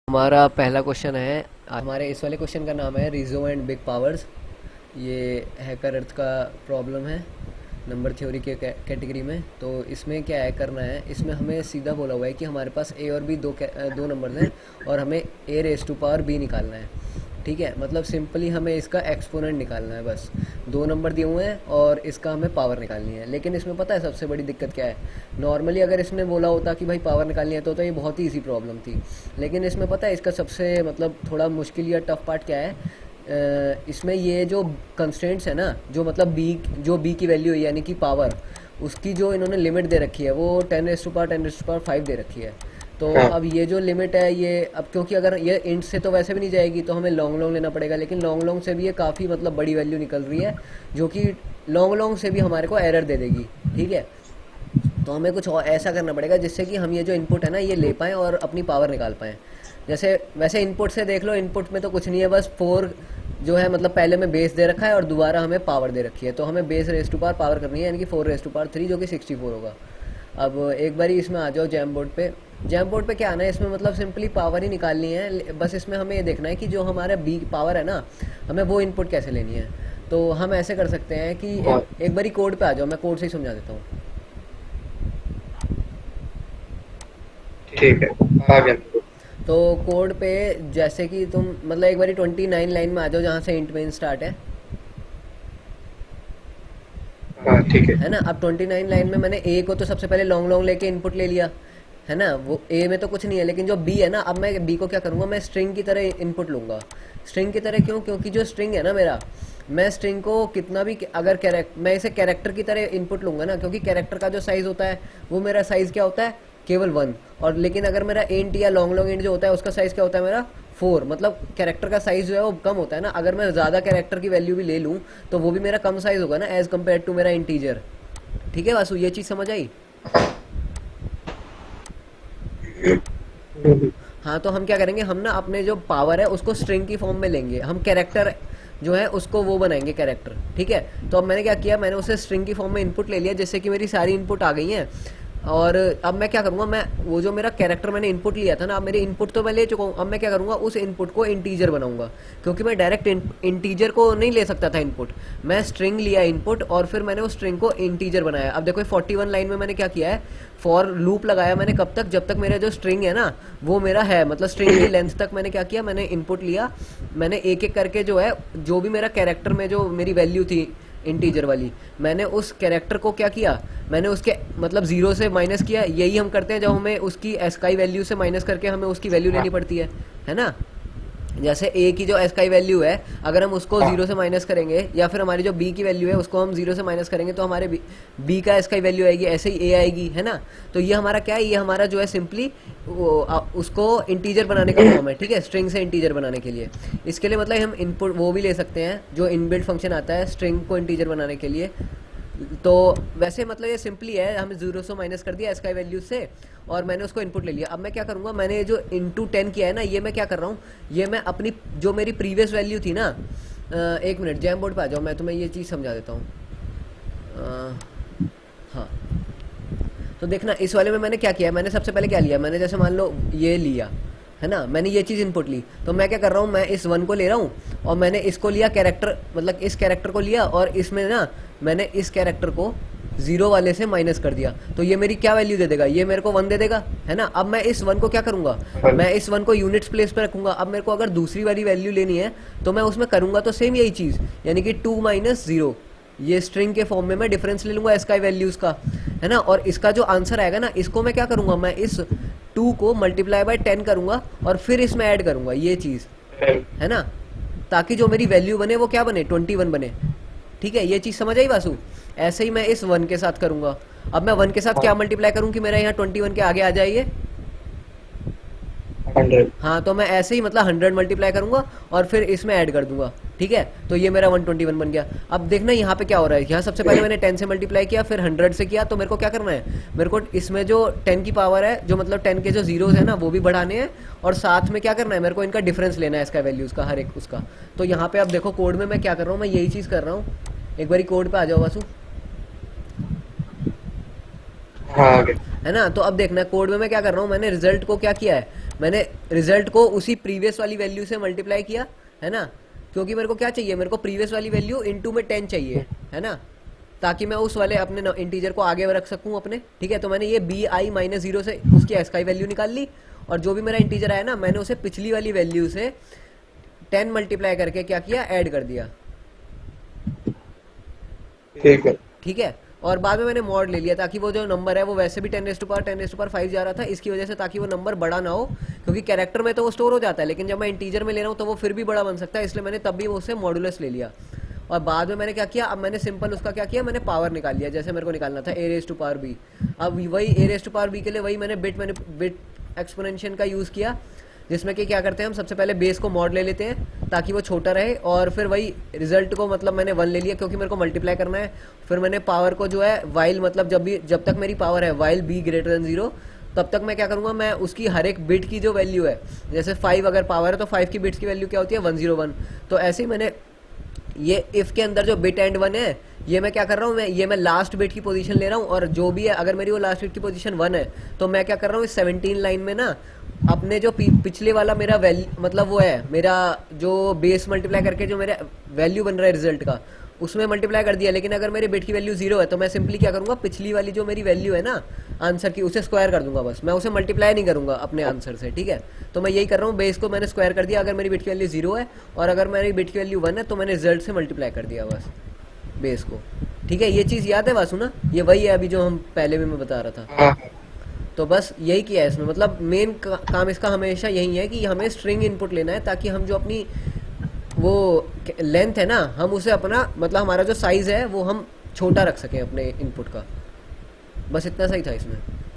हमारा पहला क्वेश्चन है। हमारे इस वाले क्वेश्चन का नाम है रिजो एंड बिग पावर्स। ये हैकर अर्थ का प्रॉब्लम है नंबर थ्योरी के कैटेगरी में। तो इसमें क्या है करना है, इसमें हमें सीधा बोला हुआ है कि हमारे पास ए और बी दो नंबर्स हैं और हमें ए रेस टू पावर बी निकालना है। ठीक है, मतलब सिंपली हमें इसका एक्सपोनेंट निकालना है बस। दो नंबर दिए हुए हैं और इसका हमें पावर निकालनी है। लेकिन इसमें पता है सबसे बड़ी दिक्कत क्या है। नॉर्मली अगर इसने बोला होता कि भाई पावर निकालनी है तो ये बहुत ही इजी प्रॉब्लम थी। लेकिन इसमें पता है इसका सबसे मतलब थोड़ा मुश्किल या टफ पार्ट क्या है। इसमें ये जो कंस्ट्रेंट्स है ना, जो बी की वैल्यू है यानी कि पावर, उसकी जो इन्होंने लिमिट दे रखी है वो 10 दे रखी है। तो हाँ। अब ये जो लिमिट है ये अब क्योंकि अगर ये इंट से तो वैसे भी नहीं जाएगी तो हमें लॉन्ग लॉन्ग लेना पड़ेगा। लेकिन लॉन्ग लॉन्ग से भी ये काफ़ी मतलब बड़ी वैल्यू निकल रही है, जो कि लॉन्ग लॉन्ग से भी हमारे को एरर दे देगी। ठीक है, तो हमें कुछ और ऐसा करना पड़ेगा जिससे कि हम ये जो इनपुट है ना ये ले पाएँ और अपनी पावर निकाल पाएँ। जैसे वैसे इनपुट से देख लो, इनपुट में तो कुछ नहीं है, बस फोर जो है मतलब पहले में बेस दे रखा है और दोबारा हमें पावर दे रखी है। तो हमें base raise to power power करनी है यानी कि 4 रेस टू पावर 3 जो कि 64 होगा। अब एक बारी इसमें आ जाओ जैम बोर्ड पे। जैम बोर्ड पे क्या आना है, इसमें मतलब सिंपली पावर ही निकालनी है। बस इसमें हमें ये देखना है कि जो हमारा बी पावर है ना, हमें वो इनपुट कैसे लेनी है। तो हम ऐसे कर सकते हैं कि हाँ, एक बारी कोड पे आ जाओ, मैं कोड से ही समझा देता हूँ। ठीक है। आ गया मेरे तो कोड पे जैसे कि तुम मतलब एक बारी 29 लाइन में आ जाओ जहाँ से इंट मेन स्टार्ट को। हाँ, ठीक है। है ना। अब 29 लाइन में मैंने ए को तो सबसे पहले लॉन्ग लॉन्ग लेके इनपुट ले लिया, है ना। वो ए में तो कुछ नहीं है, लेकिन जो बी है ना, अब मैं बी को क्या करूँगा, मैं स्ट्रिंग की तरह इनपुट लूँगा। स्ट्रिंग की तरह क्यों? क्योंकि जो स्ट्रिंग है ना मेरा, मैं स्ट्रिंग को कितना भी अगर मैं इसे कैरेक्टर की तरह इनपुट लूँगा ना, क्योंकि कैरेक्टर का जो साइज़ होता है वो मेरा साइज़ क्या होता है, केवल 1। और लेकिन अगर मेरा इंट या लॉन्ग लॉन्ग इंट जो होता है उसका साइज़ क्या होता है मेरा 4। मतलब कैरेक्टर का साइज़ जो है वो कम होता है ना। अगर मैं ज़्यादा कैरेक्टर की वैल्यू भी ले लूँ तो वो भी मेरा कम साइज़ होगा ना एज़ कम्पेयर टू मेरा इंटीजर। ठीक है वासु, ये चीज़ समझ आई? हम्म, हाँ, तो हम क्या करेंगे, हम ना अपने जो पावर है उसको स्ट्रिंग की फॉर्म में लेंगे। हम कैरेक्टर जो है उसको वो बनाएंगे कैरेक्टर। ठीक है, तो अब मैंने क्या किया, मैंने उसे स्ट्रिंग की फॉर्म में इनपुट ले लिया जिससे कि मेरी सारी इनपुट आ गई हैं। और अब मैं क्या करूँगा, मैं वो जो मेरा कैरेक्टर मैंने इनपुट लिया था ना, अब मेरे इनपुट तो मैं ले चुका हूँ। अब मैं क्या करूँगा, उस इनपुट को इंटीजर बनाऊंगा। क्योंकि मैं डायरेक्ट इंटीजर को नहीं ले सकता था इनपुट, मैं स्ट्रिंग लिया इनपुट और फिर मैंने उस स्ट्रिंग को इंटीजर बनाया। अब देखो 41 लाइन में मैंने क्या किया है, फॉर लूप लगाया मैंने कब तक, जब तक मेरा जो स्ट्रिंग है ना वो मेरा है, मतलब स्ट्रिंग की लेंथ तक मैंने क्या किया, मैंने इनपुट लिया। मैंने एक एक करके जो है, जो भी मेरा कैरेक्टर में जो मेरी वैल्यू थी इंटीजर वाली, मैंने उस कैरेक्टर को क्या किया, मैंने उसके मतलब जीरो से माइनस किया। यही हम करते हैं जब हमें उसकी एस्काई वैल्यू से माइनस करके हमें उसकी वैल्यू लेनी पड़ती है ना। जैसे ए की जो एस्काई वैल्यू है, अगर हम उसको हाँ, जीरो से माइनस करेंगे, या फिर हमारी जो बी की वैल्यू है उसको हम जीरो से माइनस करेंगे, तो हमारे बी का एस्काई वैल्यू आएगी, ऐसे ही ए आएगी, है ना। तो ये हमारा क्या है, ये हमारा जो है सिंपली उसको इंटीजर बनाने का फॉर्म है। ठीक है, स्ट्रिंग से इंटीजर बनाने के लिए, इसके लिए मतलब हम इनपुट वो भी ले सकते हैं जो इनबिल्ट फंक्शन आता है स्ट्रिंग को इंटीजर बनाने के लिए। तो वैसे मतलब ये सिंपली है, हमने जीरो से माइनस कर दिया एस्काई वैल्यू से और मैंने उसको इनपुट ले लिया। अब मैं क्या करूँगा, मैंने जो इंटू 10 किया है ना, ये मैं क्या कर रहा हूँ, ये मैं अपनी जो मेरी प्रीवियस वैल्यू थी ना, एक मिनट जैम बोर्ड पे आ जाओ, मैं तुम्हें ये चीज़ समझा देता हूँ। हाँ, तो देखना इस वाले में मैंने क्या किया, मैंने सबसे पहले क्या लिया, मैंने जैसे मान लो ये लिया, है ना, मैंने ये चीज़ इनपुट ली। तो मैं क्या कर रहा हूँ, मैं इस वन को ले रहा हूँ और मैंने इसको लिया कैरेक्टर, मतलब इस कैरेक्टर को लिया और इसमें ना मैंने इस कैरेक्टर को जीरो वाले से माइनस कर दिया। तो ये मेरी क्या वैल्यू दे देगा, ये मेरे को 1 दे देगा, है ना। अब मैं इस वन को क्या करूँगा, हाँ, मैं इस वन को यूनिट्स प्लेस पे रखूंगा। अब मेरे को अगर दूसरी वाली वैल्यू लेनी है तो मैं उसमें करूँगा तो सेम यही चीज़, यानी कि 2 - 0, ये स्ट्रिंग के फॉर्म में मैं डिफरेंस ले लूँगा इसका वैल्यूज़ का, है ना। और इसका जो आंसर आएगा ना, इसको मैं क्या करूँगा, मैं इस 2 को मल्टीप्लाई बाय 10 करूँगा और फिर इसमें ऐड करूँगा ये चीज़, है ना, ताकि जो मेरी वैल्यू बने वो क्या बने, 21 बने। ठीक है, ये चीज़ समझ आई वासु? ऐसे ही मैं इस 1 के साथ करूँगा। अब मैं 1 के साथ क्या हाँ, मल्टीप्लाई करूँ कि मेरा यहाँ 21 के आगे आ जाए ये। 100। हाँ, तो मैं ऐसे ही मतलब 100 मल्टीप्लाई करूँगा और फिर इसमें ऐड कर दूंगा। ठीक है, तो ये मेरा 121 बन गया। अब देखना यहाँ पे क्या हो रहा है, यहाँ सबसे पहले मैंने 10 से मल्टीप्लाई किया, फिर 100 से किया। तो मेरे को क्या करना है, मेरे को इसमें जो 10 की पावर है, जो मतलब 10 के जो जीरोज है ना वो भी बढ़ाने हैं, और साथ में क्या करना है, मेरे को इनका डिफरेंस लेना है इसका वैल्यूज़ का, हर एक उसका। तो यहाँ पे अब देखो कोड में मैं क्या कर रहा हूँ, मैं यही चीज़ कर रहा हूँ। एक बारी कोड पे आ जाओ वासु, हाँ, आ गया। है ना। तो अब देखना कोड में मैं क्या कर रहा हूँ, मैंने रिजल्ट को क्या किया है, मैंने रिजल्ट को उसी प्रीवियस वाली वैल्यू से मल्टीप्लाई किया, है ना, क्योंकि मेरे को क्या चाहिए, मेरे को प्रीवियस वाली वैल्यू इनटू में 10 चाहिए, है ना, ताकि मैं उस वाले अपने इंटीजर को आगे रख सकूं अपने, ठीक है। तो मैंने ये बी आई माइनस जीरो से उसकी एस्काई वैल्यू निकाल ली, और जो भी मेरा इंटीजर आया ना, मैंने उसे पिछली वाली वैल्यू से 10 मल्टीप्लाई करके क्या किया, ऐड कर दिया, ठीक है। ठीक है। और बाद में मैंने मॉड ले लिया, ताकि वो जो नंबर है वो वैसे भी 10 जा रहा था, इसकी वजह से, ताकि वो नंबर बड़ा ना हो, क्योंकि कैरेक्टर में तो वो स्टोर हो जाता है, लेकिन जब मैं इंटीजर में ले रहा हूँ तो वो फिर भी बड़ा बन सकता है, इसलिए मैंने तब भी उससे मॉडुलस ले लिया। और बाद में मैंने क्या किया, अब मैंने सिंपल उसका क्या किया, मैंने पावर निकाल लिया, जैसे मेरे को निकालना था ए रेज टू पावर बी। अब वही ए रेज टू पावर बी के लिए वही मैंने बिट एक्सपोनेंशियल का यूज़ किया, जिसमें कि क्या करते हैं, हम सबसे पहले बेस को मॉड ले लेते हैं ताकि वो छोटा रहे, और फिर वही रिजल्ट को मतलब मैंने 1 ले लिया क्योंकि मेरे को मल्टीप्लाई करना है। फिर मैंने पावर को जो है वाइल, मतलब जब तक मेरी पावर है वाइल बी ग्रेटर देन 0, तब तक मैं क्या करूँगा, मैं उसकी हर एक बिट की जो वैल्यू है, जैसे 5 अगर पावर है तो 5 की बिट्स की वैल्यू क्या होती है, 101। तो ऐसे ही मैंने ये इफ़ के अंदर जो बिट एंड 1 है, ये मैं क्या कर रहा हूँ, मैं लास्ट बिट की पोजीशन ले रहा हूँ, और जो भी है अगर मेरी वो लास्ट बिट की पोजीशन 1 है, तो मैं क्या कर रहा हूँ, इस 17 लाइन में ना अपने जो पिछले वाला मेरा वैल्यू, मतलब वो है मेरा जो बेस मल्टीप्लाई करके जो मेरा वैल्यू बन रहा है रिजल्ट का, उसमें मल्टीप्लाई कर दिया। लेकिन अगर मेरे बिट की वैल्यू 0 है, तो मैं सिंपली क्या करूँगा, पिछली वाली जो मेरी वैल्यू है ना आंसर की, उसे स्क्वायर कर दूंगा, बस मैं उसे मल्टीप्लाई नहीं करूँगा अपने आंसर से, ठीक है। तो मैं यही कर रहा हूँ, बेस को मैंने स्क्वायर कर दिया अगर मेरी बिट की वैल्यू 0 है, और अगर मेरी बिट की वैल्यू 1 है तो मैंने रिजल्ट से मल्टीप्लाई कर दिया बस बेस को, ठीक है। ये चीज़ याद है वासु ना, ये वही है अभी जो हम पहले भी मैं बता रहा था। हाँ तो बस यही किया है इसमें, मतलब मेन काम इसका हमेशा यही है कि हमें स्ट्रिंग इनपुट लेना है, ताकि हम जो अपनी वो लेंथ है ना, हम उसे अपना मतलब हमारा जो साइज़ है वो हम छोटा रख सकें अपने इनपुट का। बस इतना सही था इसमें।